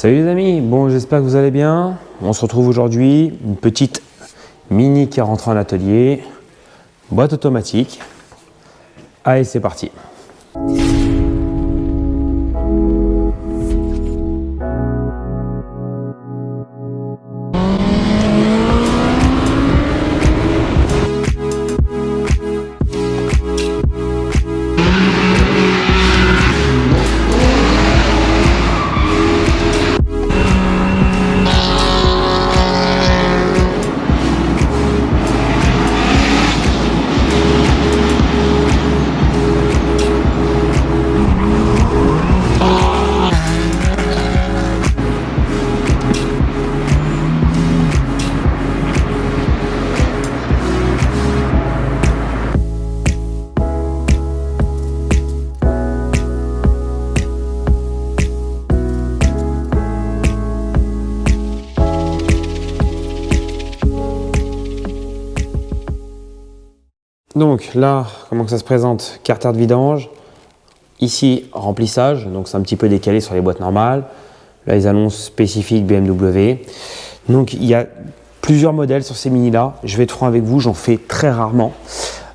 Salut les amis, bon j'espère que vous allez bien. On se retrouve aujourd'hui, une petite Mini qui rentre en atelier, boîte automatique. Allez c'est parti. Donc là, comment que ça se présente? Carter de vidange. Ici, remplissage. Donc c'est un petit peu décalé sur les boîtes normales. Là, ils annoncent spécifique BMW. Donc il y a plusieurs modèles sur ces mini-là. Je vais être franc avec vous, j'en fais très rarement.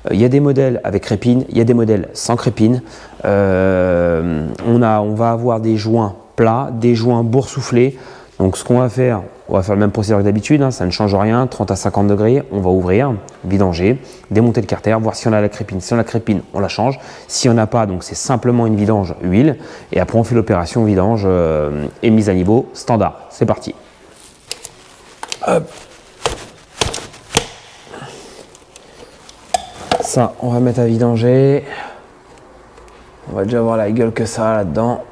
Il y a des modèles avec crépine, il y a des modèles sans crépine. On va avoir des joints plats, des joints boursouflés. Donc ce qu'on va faire, on va faire le même procédé que d'habitude, hein, ça ne change rien, 30 à 50 degrés, on va ouvrir, vidanger, démonter le carter, voir si on a la crépine. Si on a la crépine, on la change. Si on n'a pas, donc c'est simplement une vidange huile. Et après on fait l'opération vidange et mise à niveau standard. C'est parti. Hop. Ça, on va mettre à vidanger. On va déjà voir la gueule que ça a là-dedans.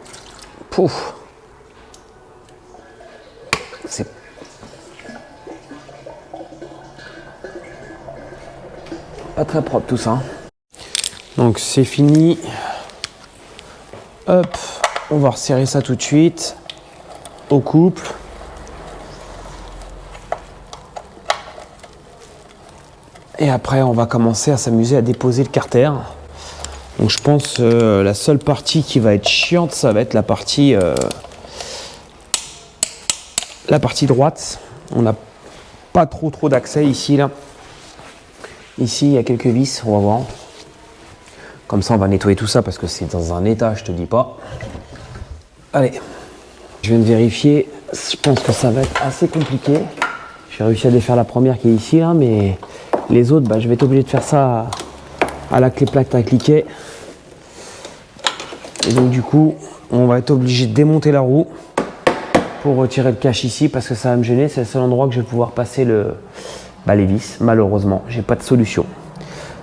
Pouf. C'est pas très propre tout ça. Donc c'est fini. Hop, on va resserrer ça tout de suite au couple. Et après on va commencer à s'amuser à déposer le carter. Donc je pense la seule partie qui va être chiante, ça va être la partie droite. On n'a pas trop d'accès ici là. Ici il y a quelques vis, on va voir. Comme ça on va nettoyer tout ça parce que c'est dans un état, je te dis pas. Allez, je viens de vérifier. Je pense que ça va être assez compliqué. J'ai réussi à défaire la première qui est ici là, mais les autres, je vais être obligé de faire ça à la clé plaque à cliquet. Et donc du coup, on va être obligé de démonter la roue pour retirer le cache ici parce que ça va me gêner. C'est le seul endroit que je vais pouvoir passer les vis. Malheureusement, j'ai pas de solution.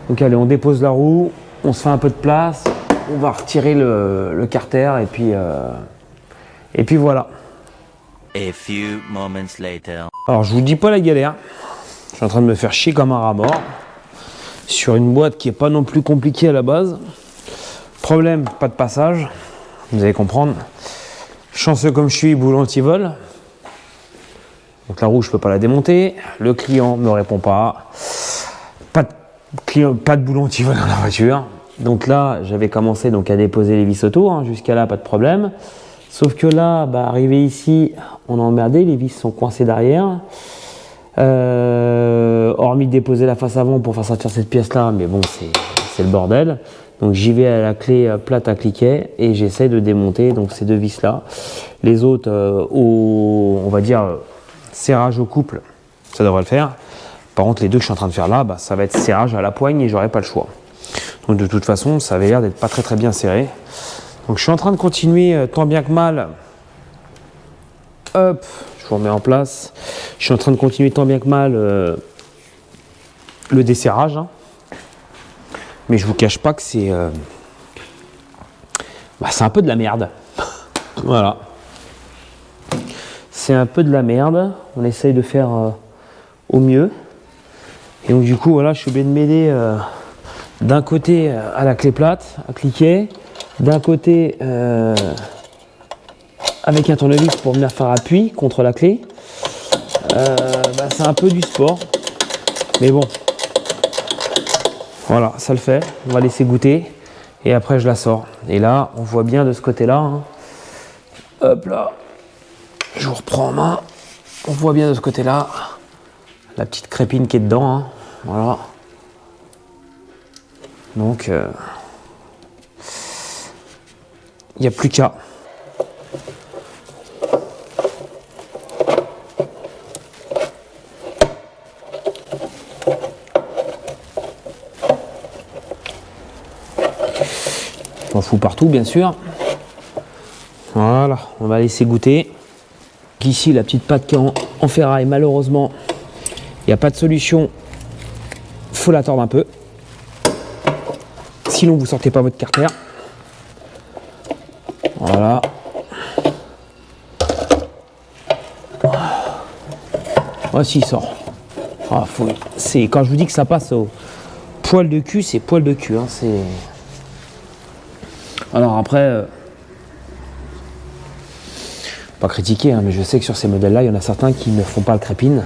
Donc allez, on dépose la roue, on se fait un peu de place, on va retirer le carter et puis voilà. A few moments later. Alors je vous dis pas la galère. Je suis en train de me faire chier comme un rat mort sur une boîte qui est pas non plus compliquée à la base. Problème, pas de passage. Vous allez comprendre. Chanceux comme je suis, boule anti-vol. Donc la roue, je peux pas la démonter. Le client me répond pas. Pas de boule anti-vol dans la voiture. Donc là, j'avais commencé à déposer les vis auto. Jusqu'à là, pas de problème. Sauf que là, arrivé ici, on a emmerdé. Les vis sont coincées derrière. Hormis de déposer la face avant pour faire sortir cette pièce là, mais bon, c'est le bordel. Donc j'y vais à la clé plate à cliquet et j'essaie de démonter donc ces deux vis là. Les autres on va dire serrage au couple, ça devrait le faire. Par contre les deux que je suis en train de faire là, ça va être serrage à la poigne et j'aurai pas le choix. Donc de toute façon ça avait l'air d'être pas très bien serré. Donc je suis en train de continuer tant bien que mal. Hop, je vous remets en place. Je suis en train de continuer tant bien que mal le desserrage. Mais je vous cache pas que c'est un peu de la merde. Voilà. C'est un peu de la merde. On essaye de faire au mieux. Et donc du coup, voilà, je suis obligé de m'aider d'un côté à la clé plate, à cliquer. D'un côté avec un tournevis pour venir faire appui contre la clé. C'est un peu du sport. Mais bon. Voilà, ça le fait. On va laisser goûter. Et après, je la sors. Et là, on voit bien de ce côté-là. Hop là. je vous reprends en main. On voit bien de ce côté-là la petite crépine qui est dedans. Hein. Voilà. Donc, il n'y a plus qu'à. On fout partout, bien sûr. Voilà, on va laisser goûter. Ici, la petite pâte qui est en ferraille, malheureusement, il n'y a pas de solution. Faut la tordre un peu. Sinon, vous sortez pas votre carter. Voilà. Voici, il sort. Ah, c'est quand je vous dis que ça passe au poil de cul, c'est poil de cul. Hein, c'est. Alors après, pas critiquer, hein, mais je sais que sur ces modèles-là, il y en a certains qui ne font pas le crépine,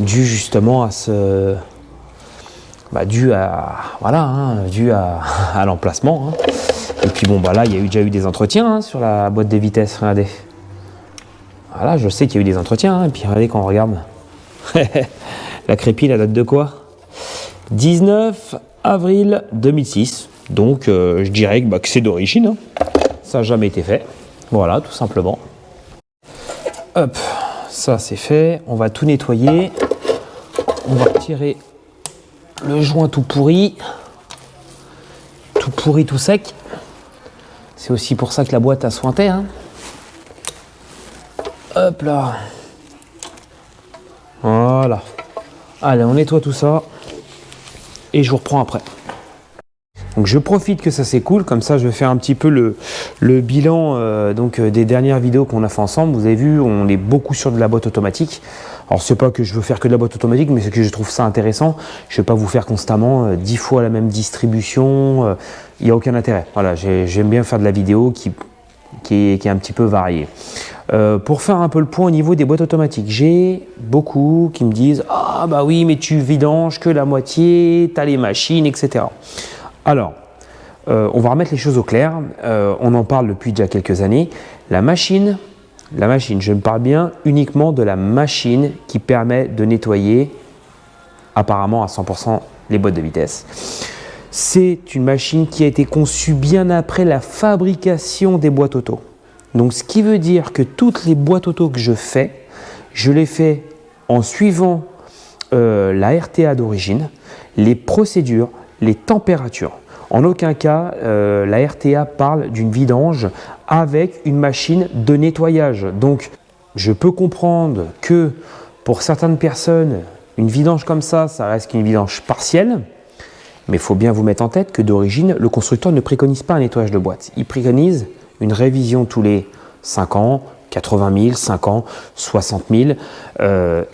dû justement à ce, dû à l'emplacement. Hein. Et puis bon, là, il y a déjà eu des entretiens hein, sur la boîte des vitesses. Regardez. Voilà, je sais qu'il y a eu des entretiens. Hein, et puis regardez quand on regarde, la crépine, elle date de quoi? 19 avril 2006. Donc je dirais que c'est d'origine, hein. Ça n'a jamais été fait. Voilà, tout simplement. Hop, ça c'est fait. On va tout nettoyer. On va retirer le joint tout pourri, tout sec. C'est aussi pour ça que la boîte a sointé. Hein. Hop là. Voilà. Allez, on nettoie tout ça. Et je vous reprends après. Donc je profite que ça s'écoule, comme ça je vais faire un petit peu le bilan des dernières vidéos qu'on a fait ensemble. Vous avez vu, on est beaucoup sur de la boîte automatique. Alors c'est pas que je veux faire que de la boîte automatique, mais c'est que je trouve ça intéressant. Je vais pas vous faire constamment 10 fois la même distribution, il n'y a aucun intérêt. Voilà, j'aime bien faire de la vidéo qui est un petit peu variée. Pour faire un peu le point au niveau des boîtes automatiques, j'ai beaucoup qui me disent « Ah bah oui, mais tu vidanges que la moitié, tu as les machines, etc. » Alors, on va remettre les choses au clair. On en parle depuis déjà quelques années. La machine, je me parle bien uniquement de la machine qui permet de nettoyer apparemment à 100% les boîtes de vitesse. C'est une machine qui a été conçue bien après la fabrication des boîtes auto. Donc, ce qui veut dire que toutes les boîtes auto que je les fais en suivant la RTA d'origine, les procédures, les températures. En aucun cas, la RTA parle d'une vidange avec une machine de nettoyage. Donc, je peux comprendre que pour certaines personnes, une vidange comme ça reste qu'une vidange partielle. Mais il faut bien vous mettre en tête que d'origine, le constructeur ne préconise pas un nettoyage de boîte. Il préconise une révision tous les 5 ans, 80 000, 5 ans, 60 000.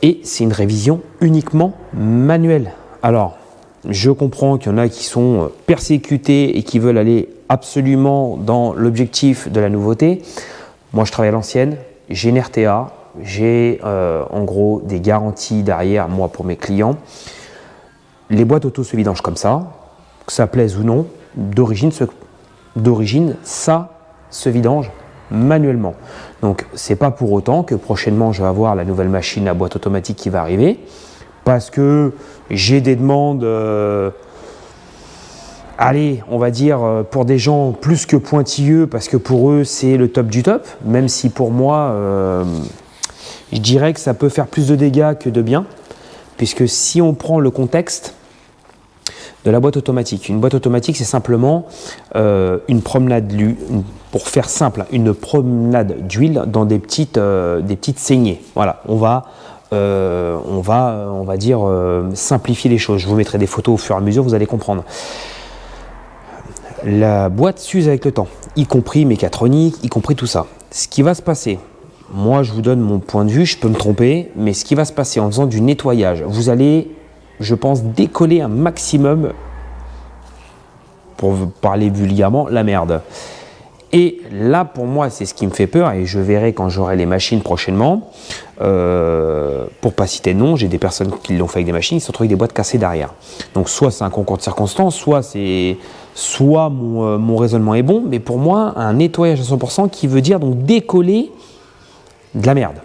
Et c'est une révision uniquement manuelle. Alors, je comprends qu'il y en a qui sont persécutés et qui veulent aller absolument dans l'objectif de la nouveauté. Moi, je travaille à l'ancienne, j'ai une RTA, j'ai en gros des garanties derrière moi pour mes clients. Les boîtes auto se vidangent comme ça, que ça plaise ou non, d'origine, ça se vidange manuellement. Donc, c'est pas pour autant que prochainement, je vais avoir la nouvelle machine à boîte automatique qui va arriver. Parce que j'ai des demandes, allez, on va dire, pour des gens plus que pointilleux, parce que pour eux, c'est le top du top, même si pour moi, je dirais que ça peut faire plus de dégâts que de bien, puisque si on prend le contexte de la boîte automatique, une boîte automatique, c'est simplement une promenade, pour faire simple, une promenade d'huile dans des petites saignées. Voilà, on va dire, simplifier les choses. Je vous mettrai des photos au fur et à mesure, vous allez comprendre. La boîte s'use avec le temps, y compris mécatronique, y compris tout ça. Ce qui va se passer, moi je vous donne mon point de vue, je peux me tromper, mais ce qui va se passer en faisant du nettoyage, vous allez, je pense, décoller un maximum, pour parler vulgairement, la merde. Et là, pour moi, c'est ce qui me fait peur, et je verrai quand j'aurai les machines prochainement. Pour pas citer de nom, j'ai des personnes qui l'ont fait avec des machines, ils se sont retrouvés avec des boîtes cassées derrière. Donc, soit c'est un concours de circonstances, soit mon raisonnement est bon, mais pour moi, un nettoyage à 100% qui veut dire donc décoller de la merde.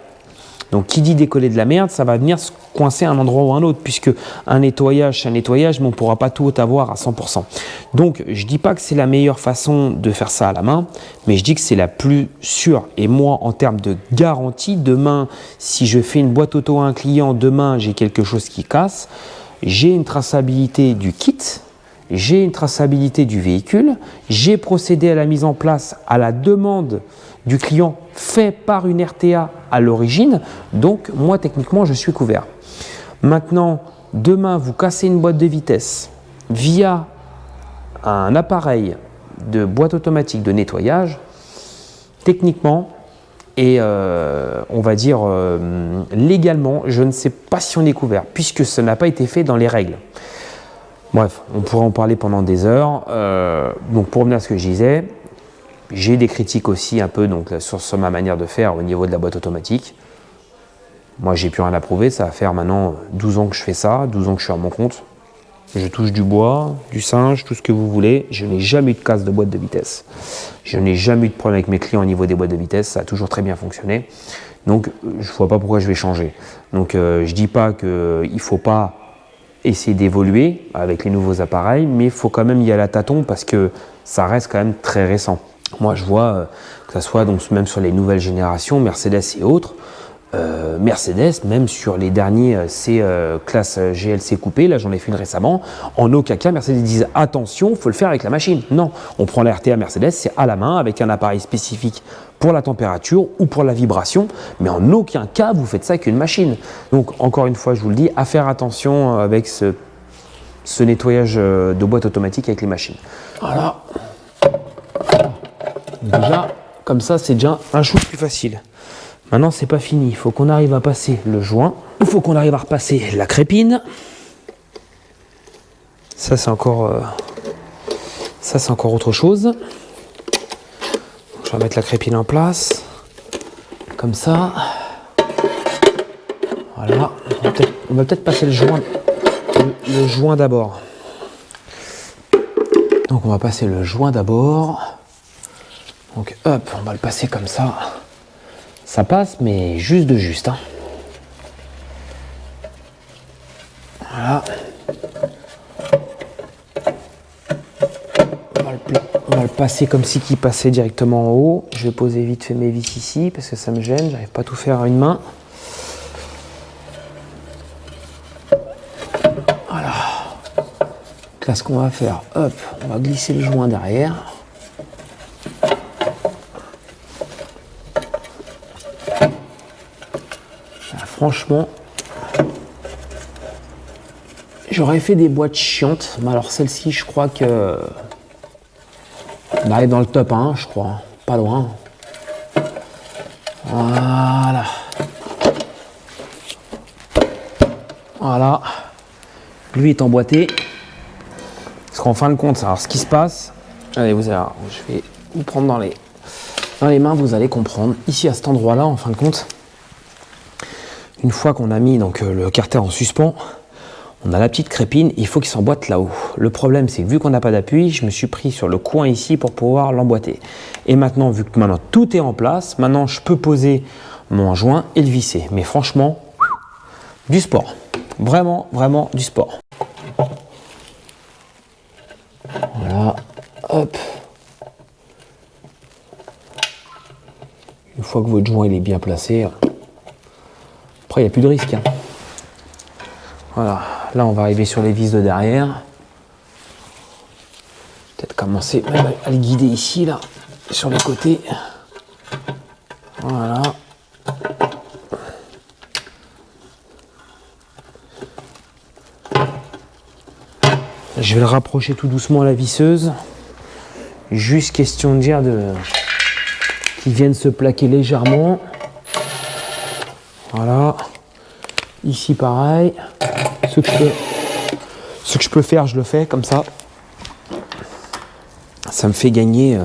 Donc qui dit décoller de la merde, ça va venir se coincer à un endroit ou à un autre, puisque un nettoyage, c'est un nettoyage, mais on ne pourra pas tout avoir à 100%. Donc je ne dis pas que c'est la meilleure façon de faire ça à la main, mais je dis que c'est la plus sûre. Et moi, en termes de garantie, demain, si je fais une boîte auto à un client, demain j'ai quelque chose qui casse, j'ai une traçabilité du kit, j'ai une traçabilité du véhicule, j'ai procédé à la mise en place à la demande du client fait par une RTA à l'origine, donc moi techniquement je suis couvert. Maintenant, demain vous cassez une boîte de vitesse via un appareil de boîte automatique de nettoyage, techniquement et on va dire légalement, je ne sais pas si on est couvert puisque ça n'a pas été fait dans les règles. Bref, on pourrait en parler pendant des heures. Donc pour revenir à ce que je disais, j'ai des critiques aussi un peu donc, sur ma manière de faire au niveau de la boîte automatique. Moi, j'ai plus rien à prouver. Ça va faire maintenant 12 ans que je fais ça, 12 ans que je suis à mon compte. Je touche du bois, du singe, tout ce que vous voulez. Je n'ai jamais eu de casse de boîte de vitesse. Je n'ai jamais eu de problème avec mes clients au niveau des boîtes de vitesse. Ça a toujours très bien fonctionné. Donc, je ne vois pas pourquoi je vais changer. Donc, je ne dis pas qu'il ne faut pas essayer d'évoluer avec les nouveaux appareils, mais il faut quand même y aller à tâtons parce que ça reste quand même très récent. Moi, je vois que ce soit donc, même sur les nouvelles générations, Mercedes et autres, Mercedes, même sur les derniers classe GLC coupé, là j'en ai fait une récemment, en aucun cas Mercedes disent attention, il faut le faire avec la machine. Non, on prend la RTA Mercedes, c'est à la main avec un appareil spécifique pour la température ou pour la vibration, mais en aucun cas vous faites ça avec une machine. Donc encore une fois, je vous le dis, à faire attention avec ce nettoyage de boîte automatique avec les machines. Voilà. Déjà, comme ça, c'est déjà un chou plus facile. Maintenant, c'est pas fini. Il faut qu'on arrive à passer le joint. Il faut qu'on arrive à repasser la crépine. Ça, c'est encore autre chose. Je vais mettre la crépine en place. Comme ça. Voilà. On va peut-être passer le joint d'abord. Donc, on va passer le joint d'abord. Donc, hop, on va le passer comme ça. Ça passe, mais juste de juste. Hein. Voilà. On va le passer comme si il passait directement en haut. Je vais poser vite fait mes vis ici parce que ça me gêne. J'arrive pas à tout faire à une main. Voilà. Donc là, ce qu'on va faire, hop, on va glisser le joint derrière. Franchement, j'aurais fait des boîtes chiantes, mais alors celle-ci, je crois que on arrive dans le top 1, je crois, pas loin. Voilà. Voilà. Lui est emboîté. Parce qu'en fin de compte, alors ce qui se passe, allez, vous allez voir, je vais vous prendre dans les mains, vous allez comprendre. Ici, à cet endroit-là, en fin de compte, une fois qu'on a mis donc, le carter en suspens, on a la petite crépine, il faut qu'il s'emboîte là-haut. Le problème, c'est que vu qu'on n'a pas d'appui, je me suis pris sur le coin ici pour pouvoir l'emboîter. Et maintenant, vu que maintenant tout est en place, maintenant je peux poser mon joint et le visser. Mais franchement, du sport. Vraiment, vraiment du sport. Voilà, hop. Une fois que votre joint il est bien placé, après, il n'y a plus de risque. Hein. Voilà, là, on va arriver sur les vis de derrière. Peut-être commencer même à le guider ici, là, sur les côtés. Voilà. Je vais le rapprocher tout doucement à la visseuse. Juste question de dire qu'il vienne se plaquer légèrement. Voilà, ici pareil, ce que je peux faire, je le fais comme ça. Ça me fait gagner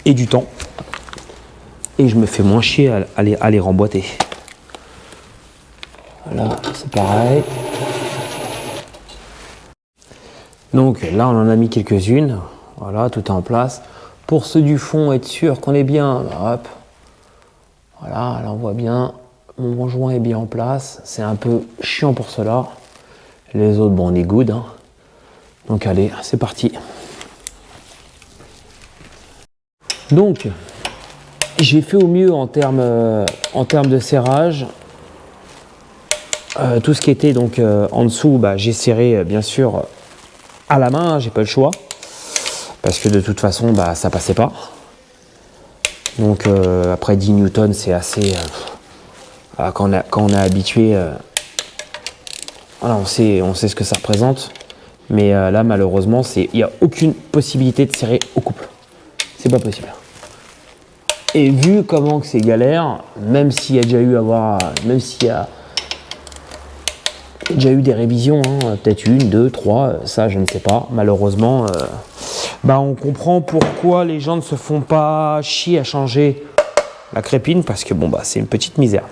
et du temps et je me fais moins chier à les remboîter. Voilà, c'est pareil. Donc là, on en a mis quelques-unes. Voilà, tout est en place. Pour ceux du fond, être sûr qu'on est bien, hop. Voilà, là on voit bien, mon joint est bien en place. C'est un peu chiant pour cela. Les autres, bon, on est good. Hein. Donc allez, c'est parti. Donc, j'ai fait au mieux en termes de serrage. Tout ce qui était donc en dessous, bah, j'ai serré bien sûr à la main, j'ai pas le choix. Parce que de toute façon, bah, ça passait pas. Donc après 10 newtons, c'est assez... quand on est habitué, voilà, on sait ce que ça représente. Mais là, malheureusement, il n'y a aucune possibilité de serrer au couple. C'est pas possible. Et vu comment que c'est galère, même s'il y a déjà eu des révisions, hein, peut-être 1, 2, 3, ça je ne sais pas. Malheureusement, bah, on comprend pourquoi les gens ne se font pas chier à changer la crépine, parce que bon, bah, c'est une petite misère.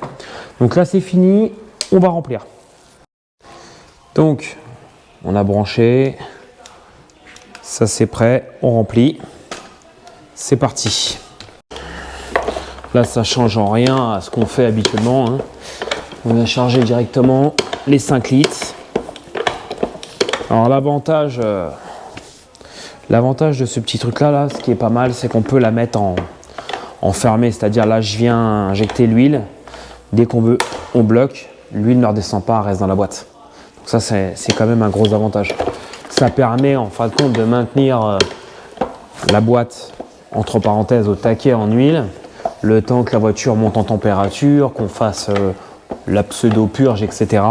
Donc là c'est fini, on va remplir. Donc on a branché, ça c'est prêt, on remplit, c'est parti. Là ça change en rien à ce qu'on fait habituellement, hein. On va charger directement les 5 litres. Alors l'avantage de ce petit truc là, ce qui est pas mal, c'est qu'on peut la mettre en fermé, c'est-à-dire là je viens injecter l'huile, dès qu'on veut on bloque, l'huile ne redescend pas, elle reste dans la boîte. Donc ça c'est quand même un gros avantage. Ça permet en fin de compte de maintenir la boîte entre parenthèses au taquet en huile, le temps que la voiture monte en température, qu'on fasse la pseudo-purge, etc.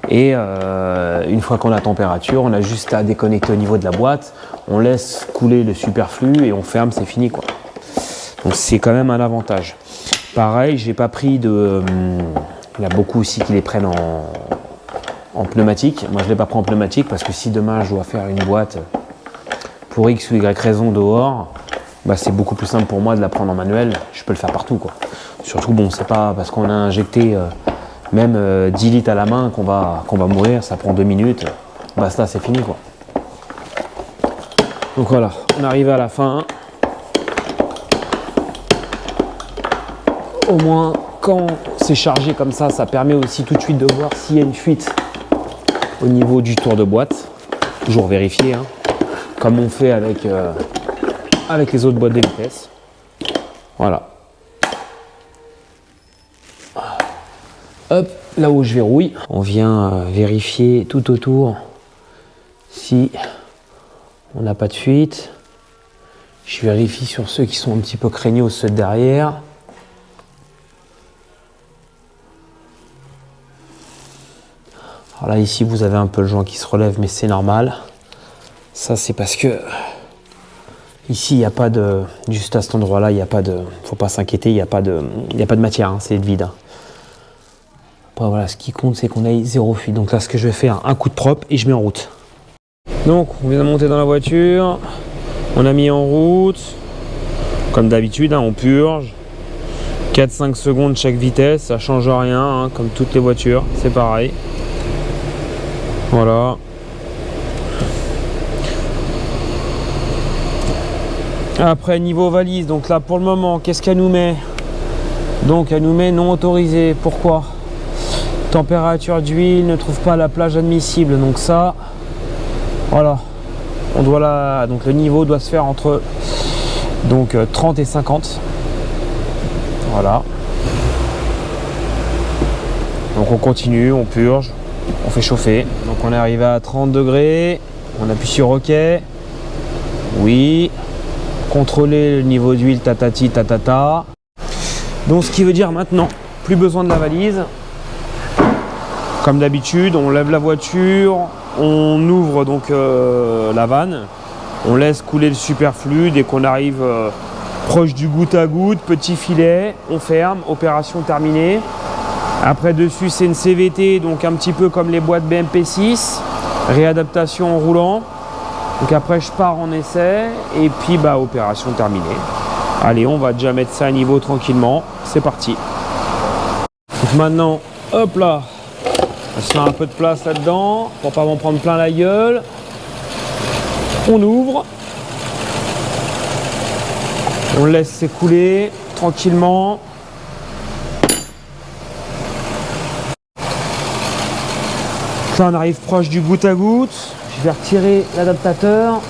Et une fois qu'on a température, on a juste à déconnecter au niveau de la boîte, on laisse couler le superflu et on ferme, c'est fini quoi. Donc c'est quand même un avantage. Pareil, j'ai pas pris de... il y a beaucoup aussi qui les prennent en pneumatique. Moi je l'ai pas pris en pneumatique parce que si demain je dois faire une boîte pour X ou Y raison dehors, bah c'est beaucoup plus simple pour moi de la prendre en manuel, je peux le faire partout quoi. Surtout bon, c'est pas parce qu'on a injecté même 10 litres à la main qu'on va mourir, ça prend 2 minutes, basta, c'est fini quoi. Donc voilà, on arrive à la fin. Au moins quand c'est chargé comme ça, ça permet aussi tout de suite de voir s'il y a une fuite au niveau du tour de boîte. Toujours vérifier, hein, comme on fait avec les autres boîtes de vitesse. Voilà. Hop, là où je verrouille, on vient vérifier tout autour si on n'a pas de fuite. Je vérifie sur ceux qui sont un petit peu craignos, ceux de derrière. Alors là, ici, vous avez un peu le joint qui se relève, mais c'est normal. Ça, c'est parce que ici, il n'y a pas de... Juste à cet endroit-là, il n'y a pas de... Faut pas s'inquiéter, il n'y a pas de matière, hein, c'est vide. Après, voilà, ce qui compte, c'est qu'on ait 0 fuite. Donc là, ce que je vais faire, un coup de propre et je mets en route. Donc, on vient de monter dans la voiture. On a mis en route. Comme d'habitude, hein, on purge. 4-5 secondes chaque vitesse, ça change rien, hein, comme toutes les voitures, c'est pareil. Voilà. Après, niveau valise, donc là pour le moment, qu'est-ce qu'elle nous met? Donc elle nous met non autorisé. Pourquoi? Température d'huile, ne trouve pas la plage admissible. Donc ça, voilà. On doit donc le niveau doit se faire entre 30 et 50. Voilà. Donc on continue, on purge, on fait chauffer. Donc on est arrivé à 30 degrés. On appuie sur OK. Oui. Contrôler le niveau d'huile, tatati, tatata. Donc ce qui veut dire maintenant, plus besoin de la valise. Comme d'habitude, on lève la voiture, on ouvre donc la vanne, on laisse couler le superflu. Dès qu'on arrive proche du goutte à goutte, petit filet, on ferme, opération terminée. Après dessus c'est une CVT, donc un petit peu comme les boîtes BMP6, réadaptation en roulant. Donc après je pars en essai et puis bah opération terminée. Allez, on va déjà mettre ça à niveau tranquillement, c'est parti. Donc maintenant, hop là, on se fait un peu de place là-dedans pour pas m'en prendre plein la gueule. On ouvre. On laisse s'écouler tranquillement. Là on arrive proche du goutte à goutte. Je vais retirer l'adaptateur.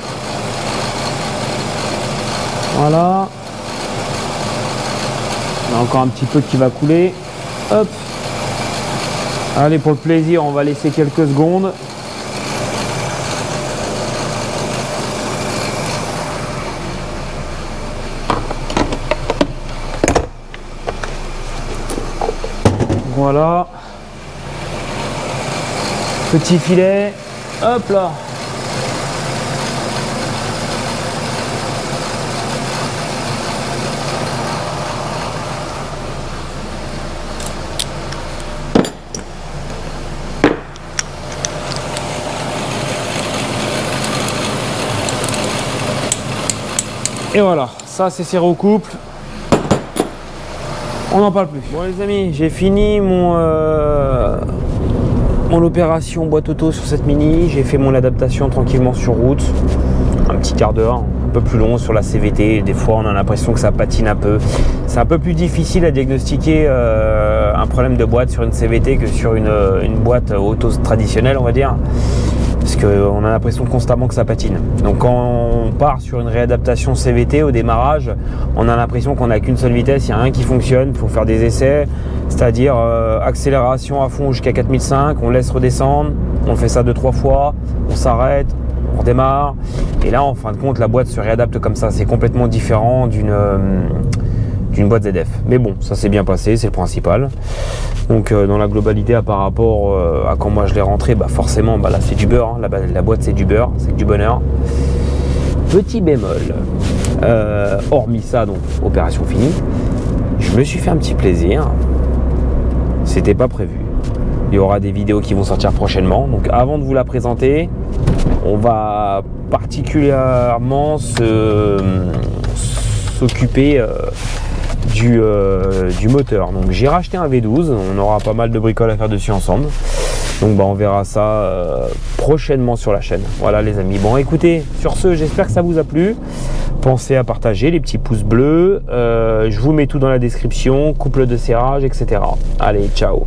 Voilà. Il y a encore un petit peu qui va couler. Hop. Allez, pour le plaisir, on va laisser quelques secondes. Voilà. Petit filet. Hop là. Et voilà, ça c'est serré au couple. On n'en parle plus. Bon les amis, j'ai fini mon opération boîte auto sur cette Mini. J'ai fait mon adaptation tranquillement sur route. Un petit quart d'heure, un peu plus long sur la CVT. Des fois on a l'impression que ça patine un peu. C'est un peu plus difficile à diagnostiquer un problème de boîte sur une CVT que sur une boîte auto traditionnelle, on va dire. Parce qu'on a l'impression constamment que ça patine. Donc quand on part sur une réadaptation CVT au démarrage, on a l'impression qu'on n'a qu'une seule vitesse, il n'y a rien qui fonctionne, il faut faire des essais, c'est-à-dire accélération à fond jusqu'à 4005, on laisse redescendre, on fait ça 2-3 fois, on s'arrête, on redémarre, et là en fin de compte la boîte se réadapte comme ça, c'est complètement différent d'une boîte ZF. Mais bon, ça s'est bien passé, c'est le principal. Donc dans la globalité par rapport à quand moi je l'ai rentré, bah forcément là c'est du beurre, hein. La boîte c'est du beurre, c'est du bonheur. Petit bémol, hormis ça, donc opération finie, je me suis fait un petit plaisir, c'était pas prévu. Il y aura des vidéos qui vont sortir prochainement, donc avant de vous la présenter, on va particulièrement s'occuper du moteur. Donc j'ai racheté un V12, on aura pas mal de bricoles à faire dessus ensemble. Donc on verra ça prochainement sur la chaîne. Voilà les amis. Bon écoutez, sur ce, j'espère que ça vous a plu. Pensez à partager, les petits pouces bleus. Je vous mets tout dans la description, couple de serrage, etc. Allez, ciao.